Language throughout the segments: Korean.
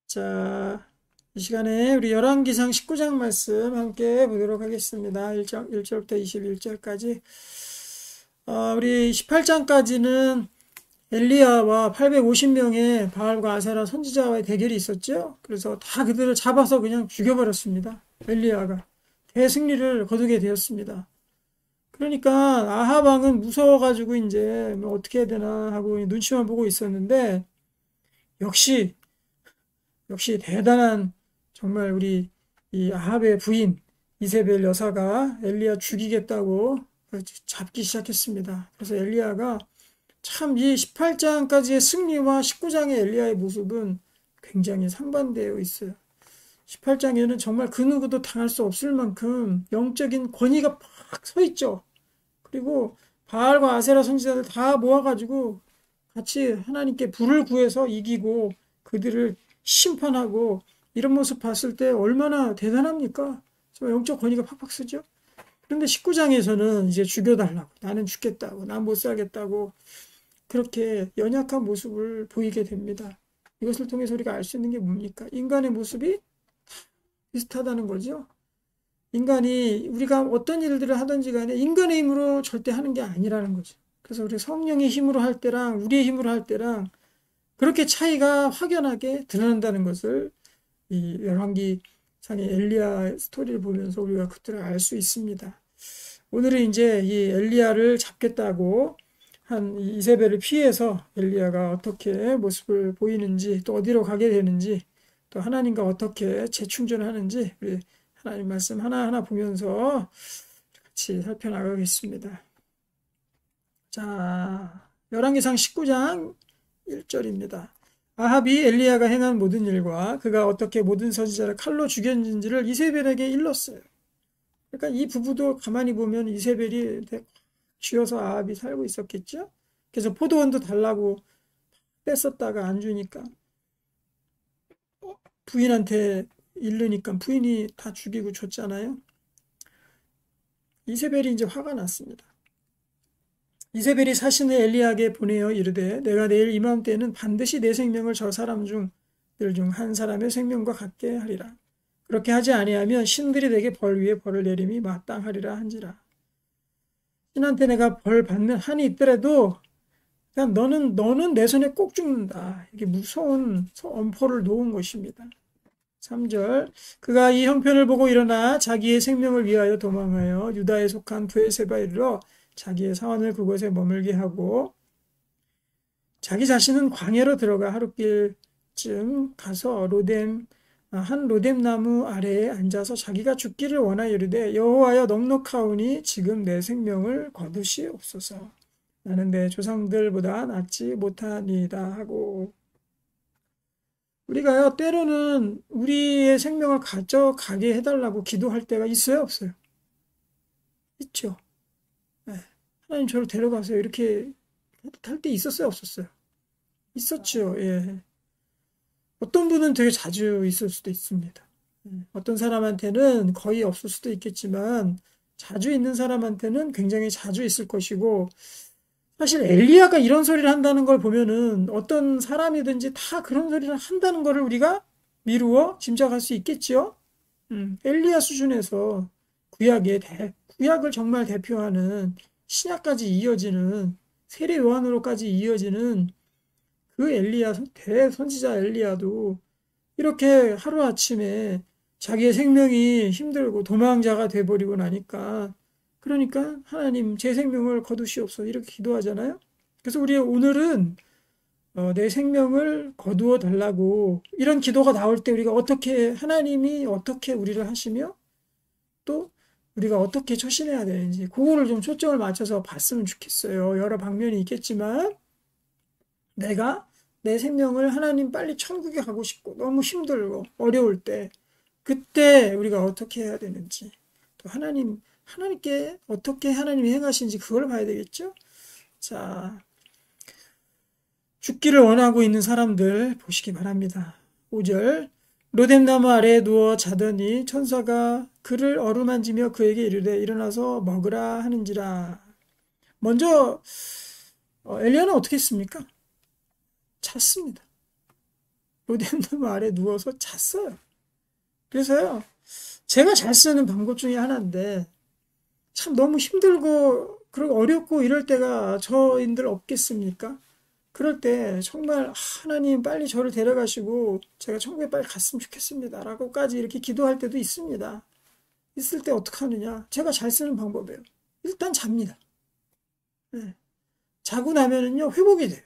자, 이 시간에 우리 열왕기상 19장 말씀 함께 보도록 하겠습니다. 1절부터 21절까지. 우리 18장까지는 엘리야와 850명의 바알과 아세라 선지자와의 대결이 있었죠. 그래서 다 그들을 잡아서 그냥 죽여버렸습니다. 엘리야가 대승리를 거두게 되었습니다. 그러니까 아합 왕은 무서워가지고 이제 뭐 어떻게 해야 되나 하고 눈치만 보고 있었는데 역시 대단한 정말 우리 이 아합의 부인 이세벨 여사가 엘리야 죽이겠다고 잡기 시작했습니다. 그래서 엘리야가 참 이 18장까지의 승리와 19장의 엘리야의 모습은 굉장히 상반되어 있어요. 18장에는 정말 그 누구도 당할 수 없을 만큼 영적인 권위가 팍 서 있죠. 그리고 바알과 아세라 선지자들 다 모아가지고 같이 하나님께 불을 구해서 이기고 그들을 심판하고 이런 모습 봤을 때 얼마나 대단합니까? 정말 영적 권위가 팍팍 쓰죠. 그런데 19장에서는 이제 죽여달라고, 나는 죽겠다고, 난 못 살겠다고 그렇게 연약한 모습을 보이게 됩니다. 이것을 통해서 우리가 알 수 있는 게 뭡니까? 인간의 모습이 비슷하다는 거죠. 인간이 우리가 어떤 일들을 하든지 간에 인간의 힘으로 절대 하는 게 아니라는 거죠. 그래서 우리 성령의 힘으로 할 때랑 우리의 힘으로 할 때랑 그렇게 차이가 확연하게 드러난다는 것을 이 열왕기상의 엘리야 스토리를 보면서 우리가 그들을 알 수 있습니다. 오늘은 이제 이 엘리야를 잡겠다고 한 이세벨을 피해서 엘리야가 어떻게 모습을 보이는지 또 어디로 가게 되는지 또 하나님과 어떻게 재충전하는지 우리 하나님 말씀 하나하나 보면서 같이 살펴나가겠습니다. 자, 열왕기상 19장 1절입니다. 아합이 엘리야가 행한 모든 일과 그가 어떻게 모든 선지자를 칼로 죽였는지를 이세벨에게 일렀어요. 그러니까 이 부부도 가만히 보면 이세벨이 쥐어서 아합이 살고 있었겠죠. 그래서 포도원도 달라고 뺐었다가 안 주니까 부인한테 잃으니까 부인이 다 죽이고 줬잖아요. 이세벨이 이제 화가 났습니다. 이세벨이 사신을 엘리야에게 보내어 이르되 내가 내일 이맘때에는 반드시 내 생명을 저 사람 중들 중 한 사람의 생명과 같게 하리라. 그렇게 하지 아니하면 신들이 내게 벌 위에 벌을 내림이 마땅하리라 한지라. 신한테 내가 벌 받는 한이 있더라도 그냥 너는 내 손에 꼭 죽는다. 이게 무서운 엄포를 놓은 것입니다. 3절 그가 이 형편을 보고 일어나 자기의 생명을 위하여 도망하여 유다에 속한 브엘세바에 이르러 자기의 사원을 그곳에 머물게 하고 자기 자신은 광야로 들어가 하룻길쯤 가서 한 로뎀 나무 아래에 앉아서 자기가 죽기를 원하여 이르되 여호와여 넉넉하오니 지금 내 생명을 거두시옵소서. 나는 내 조상들보다 낫지 못하니이다 하고 우리가요 때로는 우리의 생명을 가져가게 해달라고 기도할 때가 있어요 없어요? 있죠. 네. 하나님 저를 데려가세요 이렇게 할 때 있었어요 없었어요? 있었죠. 예. 어떤 분은 되게 자주 있을 수도 있습니다. 어떤 사람한테는 거의 없을 수도 있겠지만 자주 있는 사람한테는 굉장히 자주 있을 것이고 사실 엘리야가 이런 소리를 한다는 걸 보면은 어떤 사람이든지 다 그런 소리를 한다는 것을 우리가 미루어 짐작할 수 있겠지요. 엘리야 수준에서 구약을 정말 대표하는 신약까지 이어지는 세례 요한으로까지 이어지는 그 엘리야 대선지자 엘리야도 이렇게 하루아침에 자기의 생명이 힘들고 도망자가 돼버리고 나니까 그러니까 하나님 제 생명을 거두시옵소서 이렇게 기도하잖아요. 그래서 우리 오늘은 내 생명을 거두어 달라고 이런 기도가 나올 때 우리가 어떻게 하나님이 어떻게 우리를 하시며 또 우리가 어떻게 처신해야 되는지 그거를 좀 초점을 맞춰서 봤으면 좋겠어요. 여러 방면이 있겠지만 내가 내 생명을 하나님 빨리 천국에 가고 싶고 너무 힘들고 어려울 때 그때 우리가 어떻게 해야 되는지 또 하나님께 어떻게 하나님이 행하시는지 그걸 봐야 되겠죠. 자, 죽기를 원하고 있는 사람들 보시기 바랍니다. 5절 로뎀나무 아래에 누워 자더니 천사가 그를 어루만지며 그에게 이르되 일어나서 먹으라 하는지라. 먼저 엘리야는 어떻게 했습니까? 잤습니다. 로덴나무 아래 누워서 잤어요. 그래서요, 제가 잘 쓰는 방법 중에 하나인데, 참 너무 힘들고, 그리고 어렵고 이럴 때가 저인들 없겠습니까? 그럴 때 정말 하나님 빨리 저를 데려가시고 제가 천국에 빨리 갔으면 좋겠습니다. 라고까지 이렇게 기도할 때도 있습니다. 있을 때 어떻게 하느냐? 제가 잘 쓰는 방법이에요. 일단 잡니다. 네. 자고 나면은요, 회복이 돼요.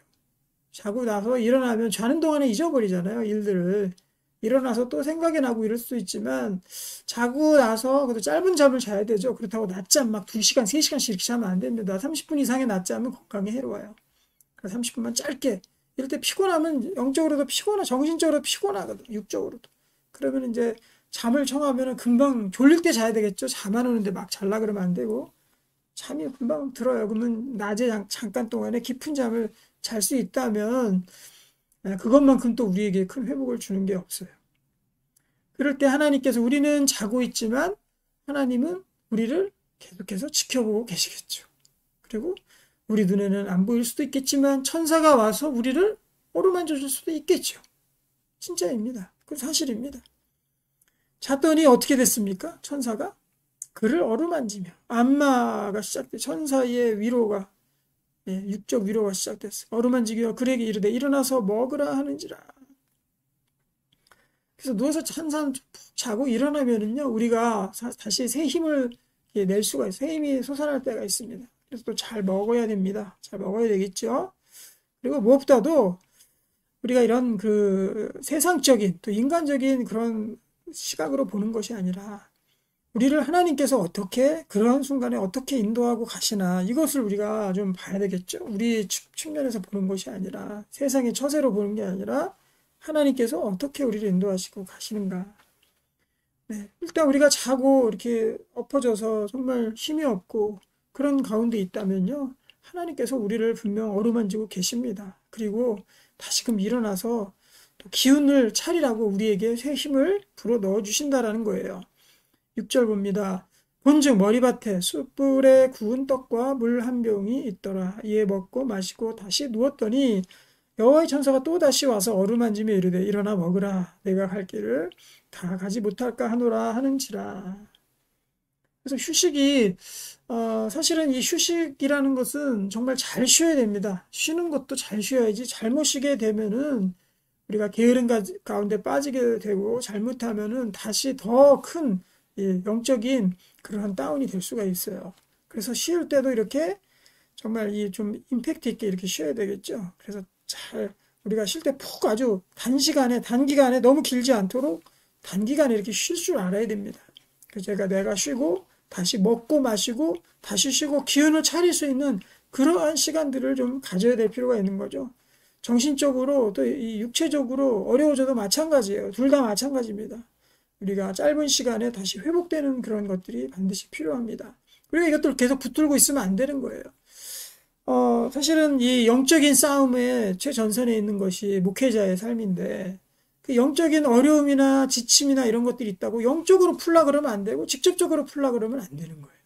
자고 나서 일어나면 자는 동안에 잊어버리잖아요, 일들을. 일어나서 또 생각이 나고 이럴 수도 있지만, 자고 나서, 그래도 짧은 잠을 자야 되죠. 그렇다고 낮잠 막 2시간, 3시간씩 이렇게 자면 안 됩니다. 30분 이상의 낮잠은 건강에 해로워요. 30분만 짧게. 이럴 때 피곤하면 영적으로도 정신적으로 피곤하거든, 육적으로도. 그러면 이제 잠을 청하면 금방 졸릴 때 자야 되겠죠. 잠 안 오는데 막 잘라 그러면 안 되고. 잠이 금방 들어요. 그러면 낮에 잠깐 동안에 깊은 잠을 잘 수 있다면 그것만큼 또 우리에게 큰 회복을 주는 게 없어요. 그럴 때 하나님께서 우리는 자고 있지만 하나님은 우리를 계속해서 지켜보고 계시겠죠. 그리고 우리 눈에는 안 보일 수도 있겠지만 천사가 와서 우리를 어루만져 줄 수도 있겠죠. 진짜입니다. 그건 사실입니다. 잤더니 어떻게 됐습니까? 천사가 그를 어루만지며 안마가 시작돼 천사의 위로가 육적 위로가 시작됐어요. 어루만지기와 그에게 이르되 일어나서 먹으라 하는지라. 그래서 누워서 한참 푹 자고 일어나면은요 우리가 다시 새 힘을 낼 수가 있어요. 새 힘이 솟아날 때가 있습니다. 그래서 또 잘 먹어야 됩니다. 잘 먹어야 되겠죠. 그리고 무엇보다도 우리가 이런 그 세상적인 또 인간적인 그런 시각으로 보는 것이 아니라 우리를 하나님께서 어떻게 그런 순간에 어떻게 인도하고 가시나 이것을 우리가 좀 봐야 되겠죠. 우리 측면에서 보는 것이 아니라 세상의 처세로 보는 게 아니라 하나님께서 어떻게 우리를 인도하시고 가시는가. 네, 일단 우리가 자고 이렇게 엎어져서 정말 힘이 없고 그런 가운데 있다면요. 하나님께서 우리를 분명 어루만지고 계십니다. 그리고 다시금 일어나서 또 기운을 차리라고 우리에게 새 힘을 불어 넣어 주신다라는 거예요. 6절 봅니다. 본즉 머리밭에 숯불에 구운 떡과 물 한 병이 있더라. 이에 먹고 마시고 다시 누웠더니 여호와의 천사가 또 다시 와서 어루만지며 이르되 일어나 먹으라. 내가 갈 길을 다 가지 못할까 하노라 하는지라. 그래서 휴식이 사실은 이 휴식이라는 것은 정말 잘 쉬어야 됩니다. 쉬는 것도 잘 쉬어야지 잘못 쉬게 되면은 우리가 게으름 가운데 빠지게 되고 잘못하면은 다시 더 큰 영적인 그러한 다운이 될 수가 있어요. 그래서 쉴 때도 이렇게 정말 이 좀 임팩트 있게 이렇게 쉬어야 되겠죠. 그래서 잘 우리가 쉴 때 푹 아주 단기간에 너무 길지 않도록 단기간에 이렇게 쉴 줄 알아야 됩니다. 그래서 내가 쉬고 다시 먹고 마시고 다시 쉬고 기운을 차릴 수 있는 그러한 시간들을 좀 가져야 될 필요가 있는 거죠. 정신적으로 또 이 육체적으로 어려워져도 마찬가지예요. 둘 다 마찬가지입니다. 우리가 짧은 시간에 다시 회복되는 그런 것들이 반드시 필요합니다. 우리가 이것들을 계속 붙들고 있으면 안 되는 거예요. 사실은 이 영적인 싸움의 최전선에 있는 것이 목회자의 삶인데 그 영적인 어려움이나 지침이나 이런 것들이 있다고 영적으로 풀라 그러면 안 되고 직접적으로 풀라 그러면 안 되는 거예요.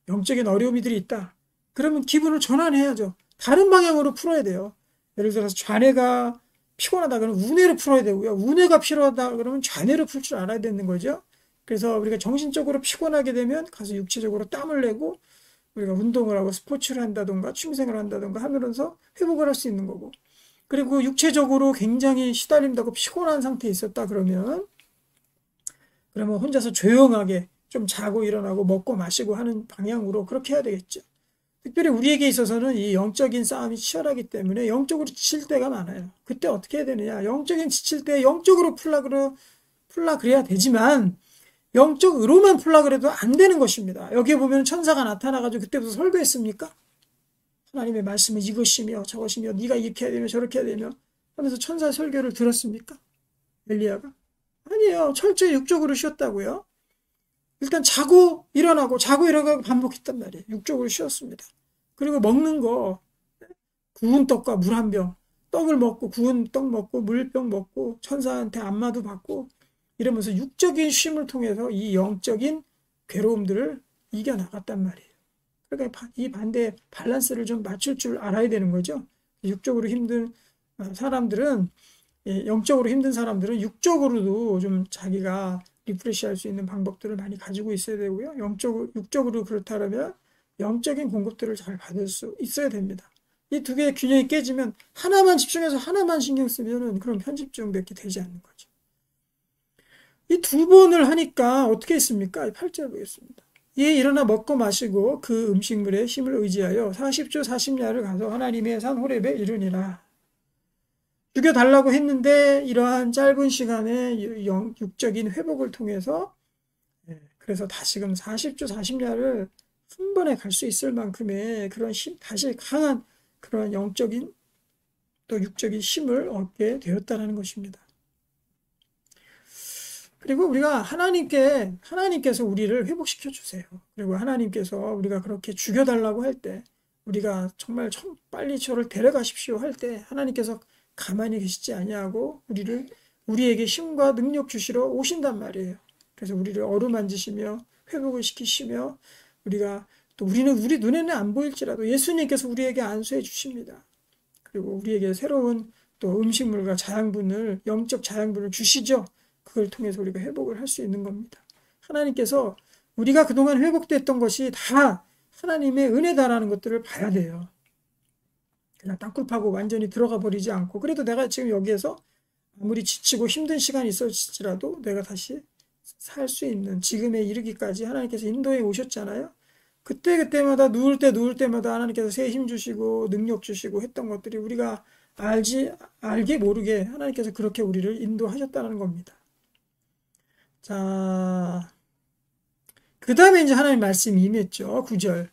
영적인 어려움이들이 있다. 그러면 기분을 전환해야죠. 다른 방향으로 풀어야 돼요. 예를 들어서 좌뇌가 피곤하다 그러면 우뇌로 풀어야 되고요. 우뇌가 필요하다 그러면 좌뇌로 풀 줄 알아야 되는 거죠. 그래서 우리가 정신적으로 피곤하게 되면 가서 육체적으로 땀을 내고 우리가 운동을 하고 스포츠를 한다던가 취미생활을 한다던가 하면서 회복을 할 수 있는 거고 그리고 육체적으로 굉장히 시달린다고 피곤한 상태에 있었다 그러면 혼자서 조용하게 좀 자고 일어나고 먹고 마시고 하는 방향으로 그렇게 해야 되겠죠. 특별히 우리에게 있어서는 이 영적인 싸움이 치열하기 때문에 영적으로 지칠 때가 많아요. 그때 어떻게 해야 되느냐. 영적인 지칠 때 영적으로 풀라 그래야 되지만 영적으로만 풀라 그래도 안 되는 것입니다. 여기에 보면 천사가 나타나가지고 그때부터 설교했습니까? 하나님의 말씀은 이것이며 저것이며 네가 이렇게 해야 되며 저렇게 해야 되며 하면서 천사 설교를 들었습니까? 엘리야가? 아니에요. 철저히 육적으로 쉬었다고요. 일단 자고 일어나고 반복했단 말이에요. 육적으로 쉬었습니다. 그리고 먹는 거 구운 떡과 물 한 병, 떡을 먹고 구운 떡 먹고 물병 먹고 천사한테 안마도 받고 이러면서 육적인 쉼을 통해서 이 영적인 괴로움들을 이겨나갔단 말이에요. 그러니까 이 반대 밸런스를 좀 맞출 줄 알아야 되는 거죠. 육적으로 힘든 사람들은 영적으로 힘든 사람들은 육적으로도 좀 자기가 리프레시할 수 있는 방법들을 많이 가지고 있어야 되고요. 육적으로 그렇다면 영적인 공급들을 잘 받을 수 있어야 됩니다. 이 두 개의 균형이 깨지면 하나만 집중해서 하나만 신경 쓰면은 그런 편집증밖에 되지 않는 거죠. 이 두 번을 하니까 어떻게 했습니까? 8절 보겠습니다. 이에 일어나 먹고 마시고 그 음식물의 힘을 의지하여 40조 40야를 가서 하나님의 산 호렙에 이르니라. 죽여달라고 했는데 이러한 짧은 시간에 육적인 회복을 통해서 그래서 다시금 40조 40야를 한 번에 갈 수 있을 만큼의 그런 힘, 다시 강한 그런 영적인 또 육적인 힘을 얻게 되었다는 것입니다. 그리고 우리가 하나님께서 우리를 회복시켜 주세요. 그리고 하나님께서 우리가 그렇게 죽여달라고 할 때, 우리가 정말 빨리 저를 데려가십시오 할 때, 하나님께서 가만히 계시지 아니하고 우리에게 힘과 능력 주시러 오신단 말이에요. 그래서 우리를 어루만지시며 회복을 시키시며 우리는 우리 눈에는 안 보일지라도 예수님께서 우리에게 안수해 주십니다. 그리고 우리에게 새로운 또 음식물과 영적 자양분을 주시죠. 그걸 통해서 우리가 회복을 할 수 있는 겁니다. 하나님께서 우리가 그동안 회복됐던 것이 다 하나님의 은혜다라는 것들을 봐야 돼요. 그냥 땅굴 파고 완전히 들어가 버리지 않고, 그래도 내가 지금 여기에서 아무리 지치고 힘든 시간이 있을지라도 내가 다시 살 수 있는 지금에 이르기까지 하나님께서 인도해 오셨잖아요. 그때마다 누울 때마다 하나님께서 새 힘 주시고 능력 주시고 했던 것들이 우리가 알게 모르게 하나님께서 그렇게 우리를 인도하셨다는 겁니다. 자, 그 다음에 이제 하나님 말씀이 임했죠. 9절.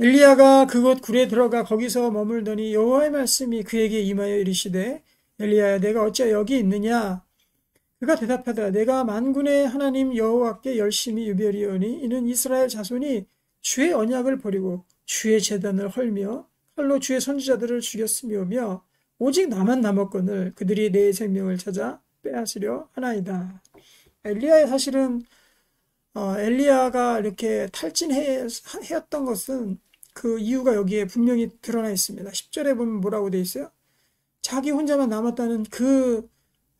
엘리야가 그곳 굴에 들어가 거기서 머물더니 여호와의 말씀이 그에게 임하여 이르시되 엘리야야 내가 어찌 여기 있느냐? 그가 대답하되 내가 만군의 하나님 여호와께 열심히 유별이오니 이는 이스라엘 자손이 주의 언약을 버리고 주의 제단을 헐며 칼로 주의 선지자들을 죽였으며며 오직 나만 남았거늘 그들이 내 생명을 찾아 빼앗으려 하나이다. 사실은 엘리야가 이렇게 탈진했던 것은 그 이유가 여기에 분명히 드러나 있습니다. 10절에 보면 뭐라고 돼 있어요? 자기 혼자만 남았다는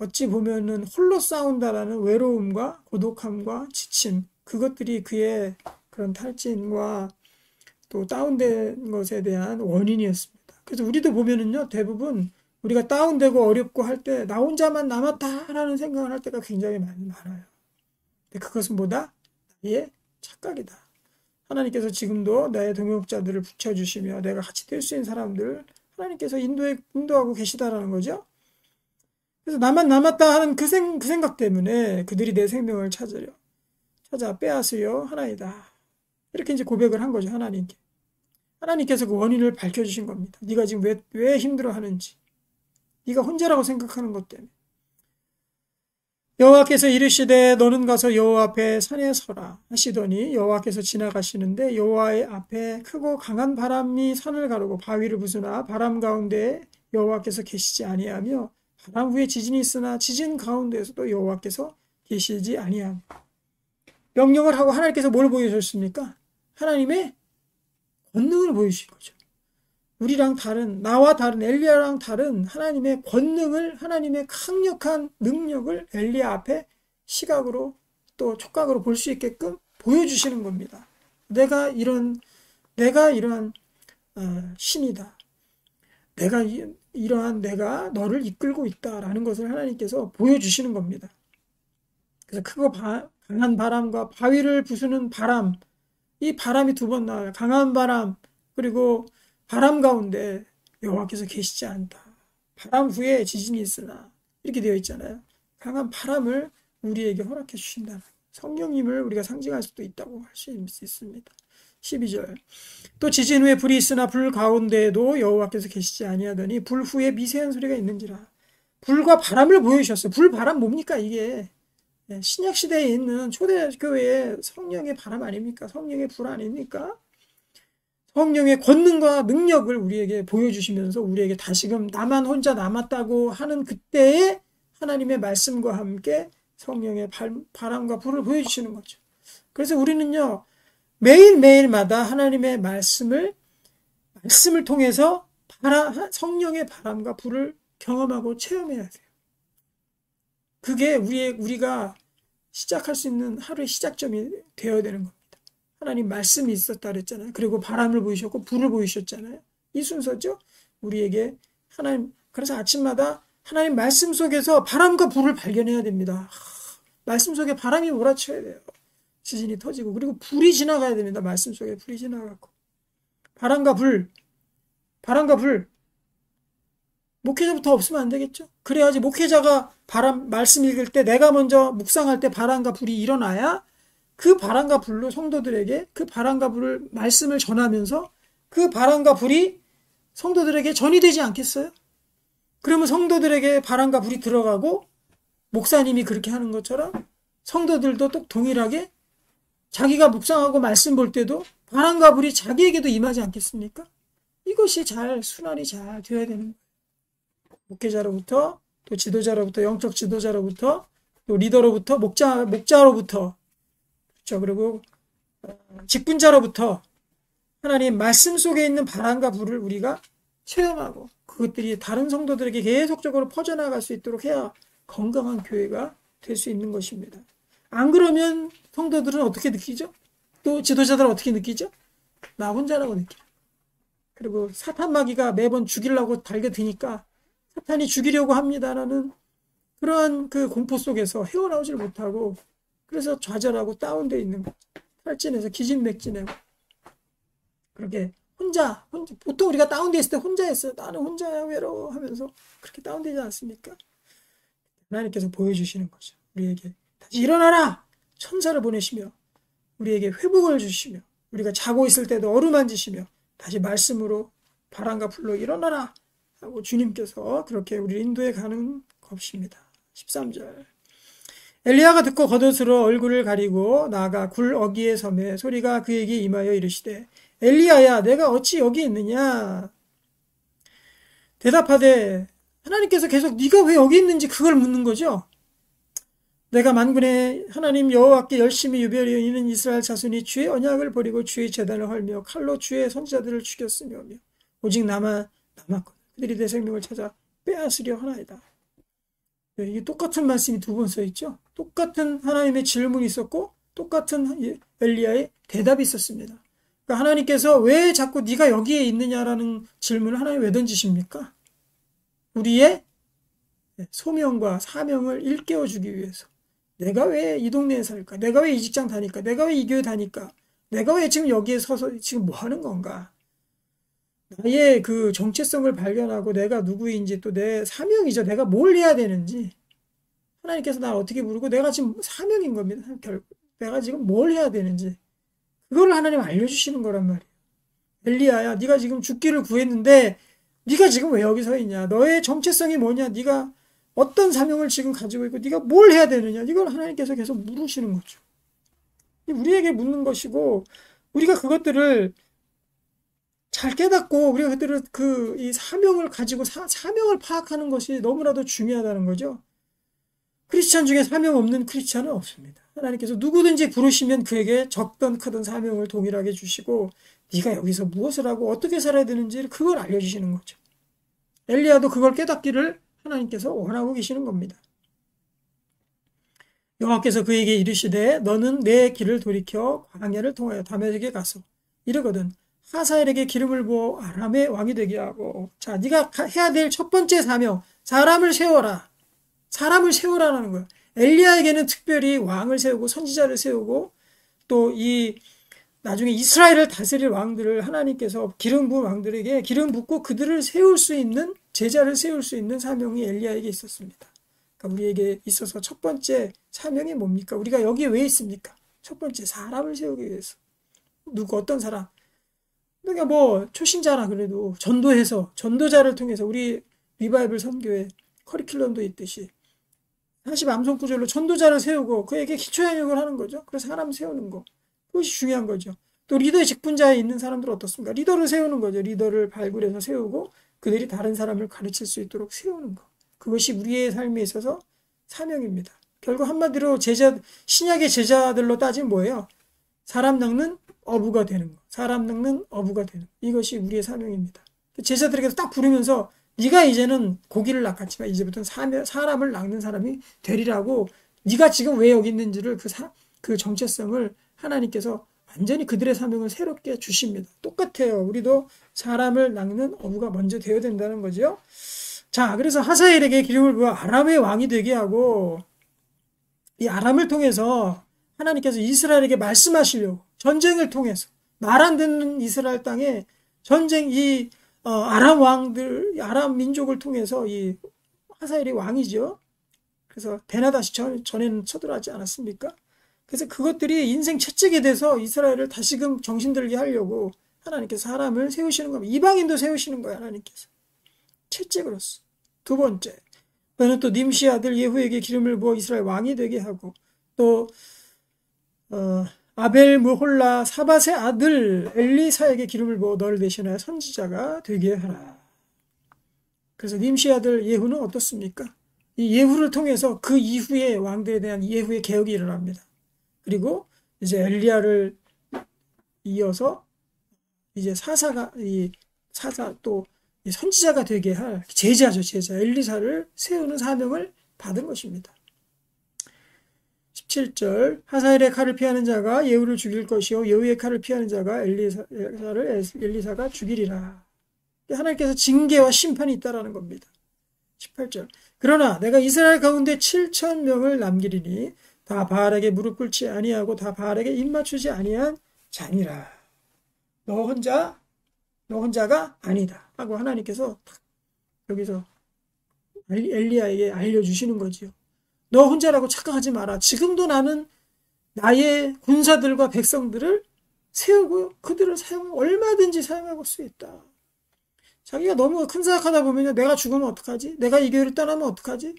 어찌 보면은 홀로 싸운다라는 외로움과 고독함과 지침, 그것들이 그의 그런 탈진과 또 다운된 것에 대한 원인이었습니다. 그래서 우리도 보면은요, 대부분 우리가 다운되고 어렵고 할 때 나 혼자만 남았다라는 생각을 할 때가 굉장히 많아요. 근데 그것은 뭐다? 나의 착각이다. 하나님께서 지금도 나의 동역자들을 붙여주시며 내가 같이 될 수 있는 사람들을 하나님께서 인도하고 계시다라는 거죠. 그래서 나만 남았다 하는 그 생각 때문에 그들이 내 생명을 찾아 빼앗으려 하나이다. 이렇게 이제 고백을 한 거죠, 하나님께. 하나님께서 그 원인을 밝혀주신 겁니다. 네가 지금 왜 힘들어하는지. 네가 혼자라고 생각하는 것 때문에. 여호와께서 이르시되 너는 가서 여호와 앞에 산에 서라 하시더니 여호와께서 지나가시는데 여호와의 앞에 크고 강한 바람이 산을 가르고 바위를 부수나 바람 가운데 여호와께서 계시지 아니하며 바람 후에 지진이 있으나 지진 가운데에서도 여호와께서 계시지 아니하며. 명령을 하고 하나님께서 뭘 보여주셨습니까? 하나님의 권능을 보여주신 거죠. 나와 다른 엘리야랑 다른 하나님의 권능을, 하나님의 강력한 능력을 엘리야 앞에 시각으로 또 촉각으로 볼 수 있게끔 보여주시는 겁니다. 내가 이러한 신이다. 내가 너를 이끌고 있다라는 것을 하나님께서 보여주시는 겁니다. 그래서 크고 강한 바람과 바위를 부수는 바람, 이 바람이 두 번 나와요. 강한 바람, 그리고 바람 가운데 여호와께서 계시지 않다. 바람 후에 지진이 있으나 이렇게 되어 있잖아요. 강한 바람을 우리에게 허락해 주신다. 성령님을 우리가 상징할 수도 있다고 할 수 있습니다. 12절. 또 지진 후에 불이 있으나 불 가운데에도 여호와께서 계시지 아니하더니 불 후에 미세한 소리가 있는지라. 불과 바람을 보여주셨어요. 불, 바람 뭡니까 이게? 신약 시대에 있는 초대교회의 성령의 바람 아닙니까? 성령의 불 아닙니까? 성령의 권능과 능력을 우리에게 보여주시면서 우리에게 다시금 나만 혼자 남았다고 하는 그때에 하나님의 말씀과 함께 성령의 바람과 불을 보여주시는 거죠. 그래서 우리는요, 매일매일마다 하나님의 말씀을 통해서 성령의 바람과 불을 경험하고 체험해야 돼요. 그게 우리가 시작할 수 있는 하루의 시작점이 되어야 되는 겁니다. 하나님 말씀이 있었다 그랬잖아요. 그리고 바람을 보이셨고 불을 보이셨잖아요. 이 순서죠. 우리에게 하나님, 그래서 아침마다 하나님 말씀 속에서 바람과 불을 발견해야 됩니다. 말씀 속에 바람이 몰아쳐야 돼요. 지진이 터지고, 그리고 불이 지나가야 됩니다. 말씀 속에 불이 지나가고. 바람과 불, 바람과 불. 목회자부터 없으면 안 되겠죠? 그래야지 목회자가 말씀 읽을 때 내가 먼저 묵상할 때 바람과 불이 일어나야 그 바람과 불로 성도들에게 그 바람과 불을 말씀을 전하면서 그 바람과 불이 성도들에게 전이 되지 않겠어요? 그러면 성도들에게 바람과 불이 들어가고 목사님이 그렇게 하는 것처럼 성도들도 또 동일하게 자기가 묵상하고 말씀 볼 때도 바람과 불이 자기에게도 임하지 않겠습니까? 이것이 순환이 잘 되어야 되는 거예요. 목회자로부터 또 지도자로부터 영적 지도자로부터 또 리더로부터 목자로부터 그렇죠. 그리고 직분자로부터 하나님 말씀 속에 있는 바람과 불을 우리가 체험하고 그것들이 다른 성도들에게 계속적으로 퍼져나갈 수 있도록 해야 건강한 교회가 될 수 있는 것입니다. 안 그러면 성도들은 어떻게 느끼죠? 또 지도자들은 어떻게 느끼죠? 나 혼자라고 느껴요. 그리고 사탄 마귀가 매번 죽이려고 달겨드니까 사탄이 죽이려고 합니다라는 그러한 그 공포 속에서 헤어나오질 못하고 그래서 좌절하고 다운되어 있는 거죠. 탈진해서 기진맥진하고 그렇게 혼자 보통 우리가 다운되어 있을 때 혼자 했어요. 나는 혼자야 외로워 하면서 그렇게 다운되지 않습니까? 하나님께서 보여주시는 거죠. 우리에게 다시 일어나라! 천사를 보내시며 우리에게 회복을 주시며 우리가 자고 있을 때도 어루만지시며 다시 말씀으로 바람과 불로 일어나라! 하고 주님께서 그렇게 우리를 인도해 가는 것입니다. 13절 엘리야가 듣고 겉옷으로 얼굴을 가리고 나아가 굴 어귀에 서매 소리가 그에게 임하여 이르시되 엘리야야 내가 어찌 여기 있느냐 대답하되 하나님께서 계속 네가 왜 여기 있는지 그걸 묻는 거죠. 내가 만군의 하나님 여호와께 열심히 유별히 이는 이스라엘 자손이 주의 언약을 버리고 주의 제단을 헐며 칼로 주의 선지자들을 죽였으며 오직 나만 남았거든 그들이 내 생명을 찾아 빼앗으려 하나이다. 이게 똑같은 말씀이 두 번 써 있죠. 똑같은 하나님의 질문이 있었고 똑같은 엘리야의 대답이 있었습니다. 그러니까 하나님께서 왜 자꾸 네가 여기에 있느냐라는 질문을 하나님 왜 던지십니까? 우리의 소명과 사명을 일깨워 주기 위해서. 내가 왜 이 동네에 살까? 내가 왜 이 직장 다닐까? 내가 왜 이 교회 다닐까? 내가 왜 지금 여기에 서서 지금 뭐 하는 건가? 나의 그 정체성을 발견하고 내가 누구인지 또 내 사명이죠. 내가 뭘 해야 되는지. 하나님께서 나를 어떻게 부르고 내가 지금 사명인 겁니다. 내가 지금 뭘 해야 되는지. 그거를 하나님 알려주시는 거란 말이에요. 엘리야야 네가 지금 죽기를 구했는데 네가 지금 왜 여기 서 있냐. 너의 정체성이 뭐냐. 네가 어떤 사명을 지금 가지고 있고 네가 뭘 해야 되느냐. 이걸 하나님께서 계속 물으시는 거죠. 우리에게 묻는 것이고 우리가 그것들을 잘 깨닫고 우리가 그들을 이 사명을 가지고 사명을 파악하는 것이 너무나도 중요하다는 거죠. 크리스찬 중에 사명 없는 크리스찬은 없습니다. 하나님께서 누구든지 부르시면 그에게 적든 크든 사명을 동일하게 주시고 네가 여기서 무엇을 하고 어떻게 살아야 되는지 그걸 알려주시는 거죠. 엘리야도 그걸 깨닫기를 하나님께서 원하고 계시는 겁니다. 여호와께서 그에게 이르시되 너는 내 길을 돌이켜 광야를 통하여 다메섹에 가서 이르거든 하사엘에게 기름을 부어 아람의 왕이 되게 하고 자 네가 해야 될 첫 번째 사명 사람을 세워라. 사람을 세우라는 거야. 엘리야에게는 특별히 왕을 세우고 선지자를 세우고 또 나중에 이스라엘을 다스릴 왕들을 하나님께서 기름 부은 왕들에게 기름 붓고 그들을 세울 수 있는 제자를 세울 수 있는 사명이 엘리야에게 있었습니다. 그러니까 우리에게 있어서 첫 번째 사명이 뭡니까? 우리가 여기에 왜 있습니까? 첫 번째 사람을 세우기 위해서. 어떤 사람? 그러니까 뭐 초신자라 그래도 전도해서 전도자를 통해서 우리 리바이블 선교회 커리큘럼도 있듯이 40암송 구절로 전도자를 세우고 그에게 기초양육을 하는 거죠. 그래서 사람 세우는 거. 그것이 중요한 거죠. 또 리더의 직분자에 있는 사람들은 어떻습니까? 리더를 세우는 거죠. 리더를 발굴해서 세우고 그들이 다른 사람을 가르칠 수 있도록 세우는 거. 그것이 우리의 삶에 있어서 사명입니다. 결국 한마디로 신약의 제자들로 따지면 뭐예요? 사람 낚는 어부가 되는 거. 사람 낚는 어부가 되는 거. 이것이 우리의 사명입니다. 제자들에게서 딱 부르면서 네가 이제는 고기를 낚았지만 이제부터는 사람을 낚는 사람이 되리라고 네가 지금 왜 여기 있는지를 그 정체성을 하나님께서 완전히 그들의 사명을 새롭게 주십니다. 똑같아요. 우리도 사람을 낚는 어부가 먼저 되어야 된다는 거죠. 자, 그래서 하사엘에게 기름을 부어 아람의 왕이 되게 하고 이 아람을 통해서 하나님께서 이스라엘에게 말씀하시려고 전쟁을 통해서 말 안 듣는 이스라엘 땅에 전쟁 아람 왕들 아람 민족을 통해서 이 하사엘이 왕이죠. 그래서 베나다시 전에는 쳐들어가지 않았습니까? 그래서 그것들이 인생 채찍이 돼서 이스라엘을 다시금 정신들게 하려고 하나님께서 사람을 세우시는 겁니다. 이방인도 세우시는 거예요. 하나님께서 채찍으로서. 두 번째, 그는 또 님시 아들 예후에게 기름을 부어 이스라엘 왕이 되게 하고 또 아벨 무홀라 사밧의 아들 엘리사에게 기름을 부어 너를 대신하여 선지자가 되게 하라. 그래서 님시 아들 예후는 어떻습니까? 이 예후를 통해서 그 이후의 왕들에 대한 예후의 개혁이 일어납니다. 그리고 이제 엘리야를 이어서 이제 사사 또 선지자가 되게 할 제자죠, 제자. 엘리사를 세우는 사명을 받은 것입니다. 17절 하사엘의 칼을 피하는 자가 예후를 죽일 것이요 예후의 칼을 피하는 자가 엘리사가 죽이리라. 하나님께서 징계와 심판이 있다라는 겁니다. 18절 그러나 내가 이스라엘 가운데 7,000명을 남기리니 다 바알에게 무릎 꿇지 아니하고 다 바알에게 입 맞추지 아니한 자니라. 너 혼자가 아니다 하고 하나님께서 여기서 엘리야에게 알려주시는 거지요. 너 혼자라고 착각하지 마라. 지금도 나는 나의 군사들과 백성들을 세우고 그들을 얼마든지 사용할 수 있다. 자기가 너무 큰 생각하다 보면 내가 죽으면 어떡하지? 내가 이 교회를 떠나면 어떡하지?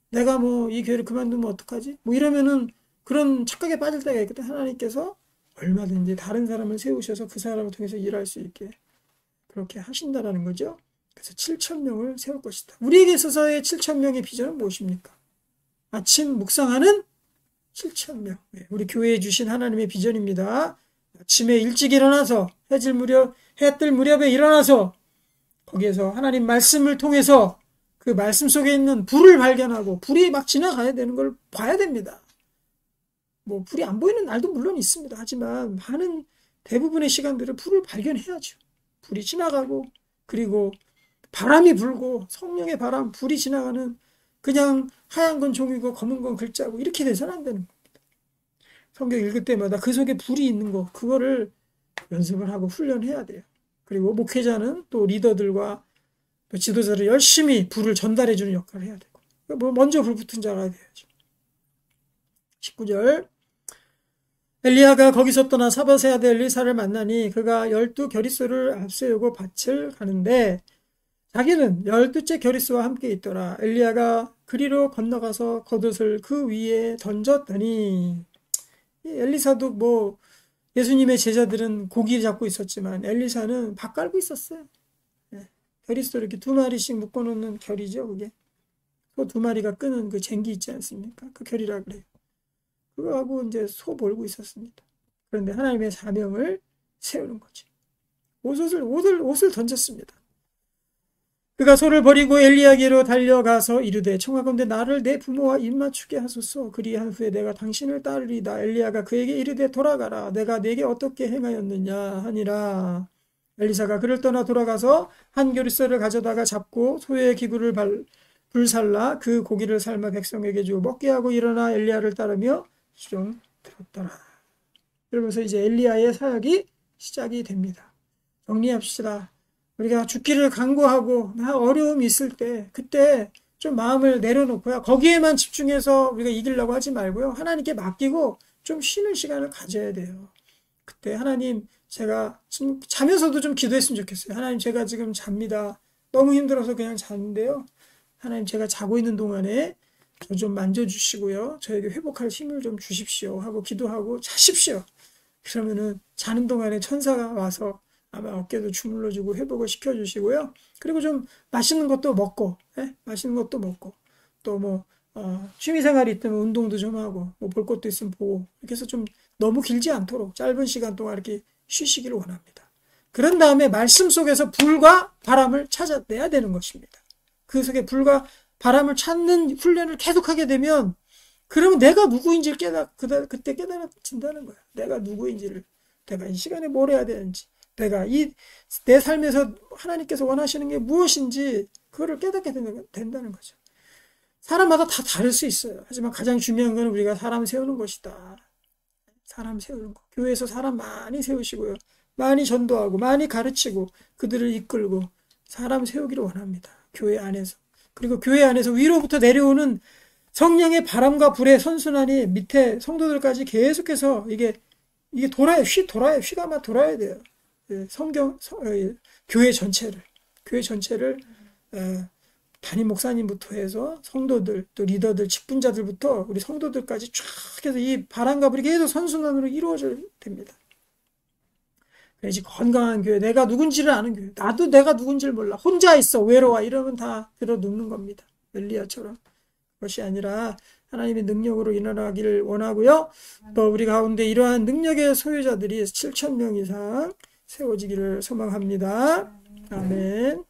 내가 이 교회를 그만두면 어떡하지? 이러면은 그런 착각에 빠질 때가 있거든. 하나님께서 얼마든지 다른 사람을 세우셔서 그 사람을 통해서 일할 수 있게 그렇게 하신다라는 거죠. 그래서 7,000명을 세울 것이다. 우리에게 있어서의 7,000명의 비전은 무엇입니까? 아침 묵상하는 7,000명. 우리 교회에 주신 하나님의 비전입니다. 아침에 일찍 일어나서 해 뜰 무렵에 일어나서 거기에서 하나님 말씀을 통해서 그 말씀 속에 있는 불을 발견하고 불이 막 지나가야 되는 걸 봐야 됩니다. 불이 안 보이는 날도 물론 있습니다. 하지만 많은 대부분의 시간들을 불을 발견해야죠. 불이 지나가고 그리고 바람이 불고 성령의 바람, 불이 지나가는 그냥 하얀 건 종이고 검은 건 글자고 이렇게 돼서는 안 되는 겁니다. 성경 읽을 때마다 그 속에 불이 있는 거 그거를 연습을 하고 훈련해야 돼요. 그리고 목회자는 또 리더들과 또 지도자를 열심히 불을 전달해주는 역할을 해야 되고 먼저 불 붙은 자가 돼야죠. 19절 엘리야가 거기서 떠나 사밧의 아들 엘리사를 만나니 그가 12겨리소를 앞세우고 밭을 가는데 자기는 12째 겨리소와 함께 있더라. 엘리야가 그리로 건너가서 겉옷을 그 위에 던졌더니 엘리사도 예수님의 제자들은 고기 잡고 있었지만 엘리사는 밥 깔고 있었어요. 겨리소 이렇게 2마리씩 묶어놓는 결이죠. 그게 소 2마리가 끄는 그 쟁기 있지 않습니까? 그 결이라 그래요. 그거 하고 이제 소 몰고 있었습니다. 그런데 하나님의 사명을 세우는 거죠. 옷을 던졌습니다. 그가 소를 버리고 엘리야에게로 달려가서 이르되 청하건대 나를 내 부모와 입맞추게 하소서. 그리한 후에 내가 당신을 따르리다. 엘리야가 그에게 이르되 돌아가라. 내가 네게 어떻게 행하였느냐 하니라. 엘리사가 그를 떠나 돌아가서 한 겨리소를 가져다가 잡고 소의 기구를 불살라 그 고기를 삶아 백성에게 주어 먹게 하고 일어나 엘리야를 따르며 수종 들었더라. 이러면서 이제 엘리야의 사역이 시작이 됩니다. 정리합시다. 우리가 죽기를 간구하고 어려움이 있을 때 그때 좀 마음을 내려놓고요. 거기에만 집중해서 우리가 이기려고 하지 말고요. 하나님께 맡기고 좀 쉬는 시간을 가져야 돼요. 그때 하나님 제가 지금 자면서도 좀 기도했으면 좋겠어요. 하나님 제가 지금 잡니다. 너무 힘들어서 그냥 자는데요. 하나님 제가 자고 있는 동안에 저 좀 만져주시고요. 저에게 회복할 힘을 좀 주십시오 하고 기도하고 자십시오. 그러면은 자는 동안에 천사가 와서 아마 어깨도 주물러주고 회복을 시켜주시고요. 그리고 좀 맛있는 것도 먹고, 또 취미생활이 있다면 운동도 좀 하고, 볼 것도 있으면 보고, 이렇게 해서 좀 너무 길지 않도록 짧은 시간 동안 이렇게 쉬시기를 원합니다. 그런 다음에 말씀 속에서 불과 바람을 찾아내야 되는 것입니다. 그 속에 불과 바람을 찾는 훈련을 계속하게 되면 그러면 내가 누구인지를 그때 깨달아진다는 거야. 내가 누구인지를, 내가 이 시간에 뭘 해야 되는지, 내가 내 삶에서 하나님께서 원하시는 게 무엇인지 그거를 깨닫게 된다는 거죠. 사람마다 다 다를 수 있어요. 하지만 가장 중요한 건 우리가 사람 세우는 것이다. 사람 세우는 거. 교회에서 사람 많이 세우시고요. 많이 전도하고 많이 가르치고 그들을 이끌고 사람 세우기를 원합니다. 교회 안에서. 그리고 교회 안에서 위로부터 내려오는 성령의 바람과 불의 선순환이 밑에 성도들까지 계속해서 이게 돌아요. 휘가 막 돌아야 돼요. 교회 전체를 담임 목사님부터 해서 성도들, 또 리더들, 직분자들부터 우리 성도들까지 쫙 해서 이 바람과 불이 계속 선순환으로 이루어져야 됩니다. 그래야지 건강한 교회, 내가 누군지를 아는 교회. 나도 내가 누군지를 몰라. 혼자 있어, 외로워. 이러면 다 들어눕는 겁니다. 엘리야처럼. 그것이 아니라 하나님의 능력으로 일어나기를 원하고요. 또 우리 가운데 이러한 능력의 소유자들이 7,000명 이상 세워지기를 소망합니다. 아멘.